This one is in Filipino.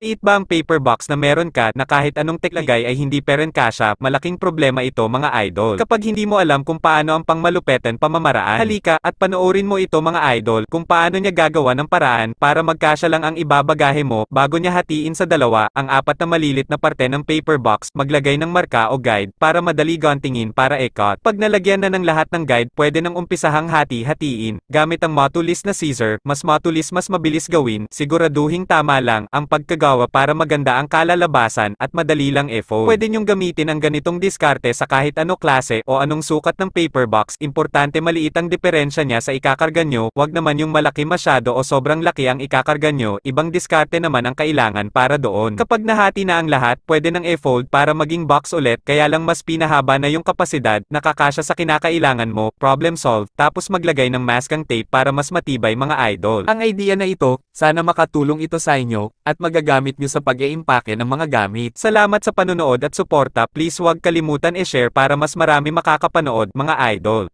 Liit ba ang paper box na meron ka na kahit anong teklagay ay hindi kasya? Malaking problema ito mga idol. Kapag hindi mo alam kung paano ang pangmalupetan pamamaraan, halika at panoorin mo ito mga idol kung paano niya gagawa ng paraan para magkasya lang ang ibabagahe mo bago niya hatiin sa dalawa ang apat na malilit na parte ng paper box. Maglagay ng marka o guide para madali guntingin para i-cut. Pag nalagyan na ng lahat ng guide, pwede nang umpisahang hati-hatiin. Gamit ang matulis na scissor, mas matulis mas mabilis gawin, siguraduhing tama lang ang pagkagawa para maganda ang kalalabasan at madali lang i-fold. Pwede nyong gamitin ang ganitong diskarte sa kahit ano klase o anong sukat ng paper box. Importante maliit ang diferensya niya sa ikakarga nyo, wag naman yung malaki masyado o sobrang laki ang ikakarga nyo. Ibang diskarte naman ang kailangan para doon. Kapag nahati na ang lahat, pwede nang i-fold para maging box ulit, kaya lang mas pinahaba na yung kapasidad, nakakasya sa kinakailangan mo, problem solved, tapos maglagay ng masking tape para mas matibay mga idol. Ang idea na ito, sana makatulong ito sa inyo, at magagamit nyo sa pag-iimpake ng mga gamit. Salamat sa panonood at suporta, please huwag kalimutan i-share para mas marami makakapanood mga idol.